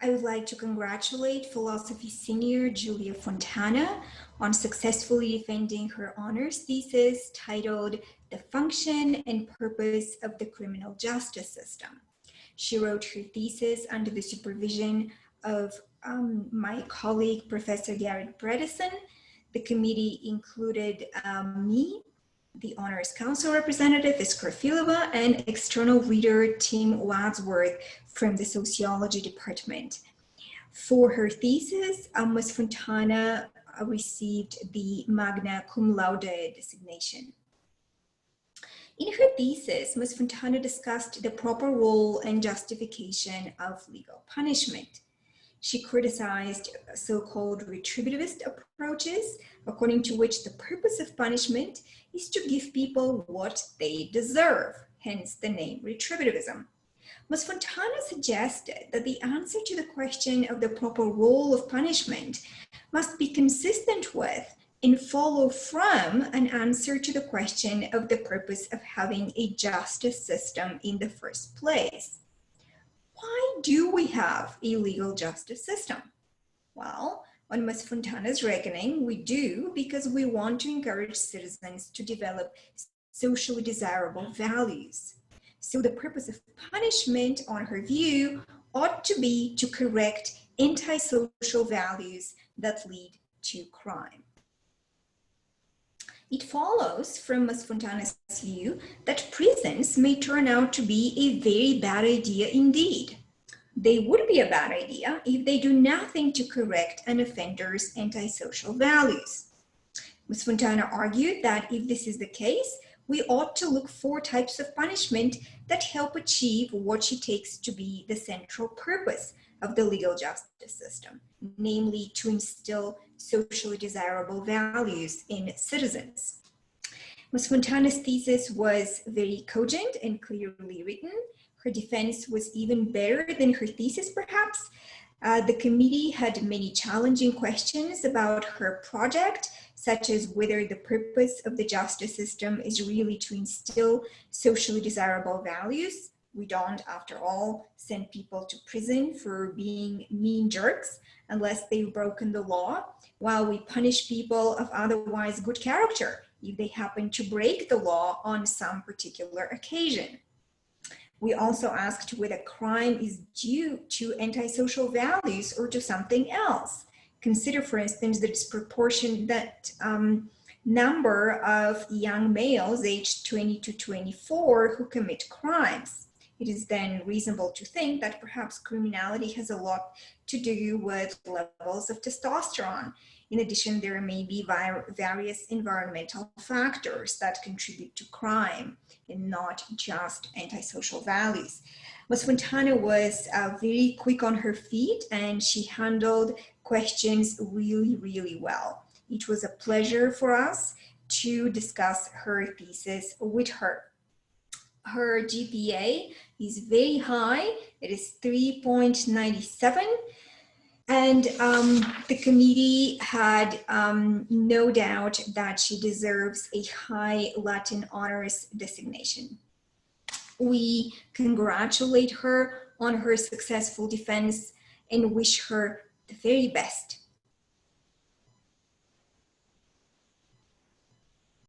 I would like to congratulate philosophy senior Julia Fontana on successfully defending her honors thesis titled The Function and Purpose of the Criminal Justice System. She wrote her thesis under the supervision of my colleague, Professor Garrett Bredesen. The committee included me, the Honors Council representative, Iskra Filova, and external reader Tim Wadsworth from the Sociology Department. For her thesis, Ms. Fontana received the Magna Cum Laude designation. In her thesis, Ms. Fontana discussed the proper role and justification of legal punishment. She criticized so-called retributivist approaches, according to which the purpose of punishment is to give people what they deserve, hence the name retributivism. Ms. Fontana suggested that the answer to the question of the proper role of punishment must be consistent with and follow from an answer to the question of the purpose of having a justice system in the first place. Why do we have a legal justice system? Well, on Ms. Fontana's reckoning, we do because we want to encourage citizens to develop socially desirable values. So the purpose of punishment, on her view, ought to be to correct antisocial values that lead to crime. It follows from Ms. Fontana's view that prisons may turn out to be a very bad idea indeed. They would be a bad idea if they do nothing to correct an offender's antisocial values. Ms. Fontana argued that if this is the case, we ought to look for types of punishment that help achieve what she takes to be the central purpose of the legal justice system, namely to instill socially desirable values in citizens. Ms. Fontana's thesis was very cogent and clearly written. Her defense was even better than her thesis, perhaps. The committee had many challenging questions about her project, such as whether the purpose of the justice system is really to instill socially desirable values. We don't, after all, send people to prison for being mean jerks unless they've broken the law, while we punish people of otherwise good character if they happen to break the law on some particular occasion. We also asked whether crime is due to antisocial values or to something else. Consider, for instance, the disproportionate number of young males aged 20 to 24 who commit crimes. It is then reasonable to think that perhaps criminality has a lot to do with levels of testosterone. In addition, there may be various environmental factors that contribute to crime and not just antisocial values. Ms. Fontana was very quick on her feet and she handled questions really, really well. It was a pleasure for us to discuss her thesis with her. Her GPA is very high. It is 3.97. And the committee had no doubt that she deserves a high Latin honors designation. We congratulate her on her successful defense and wish her the very best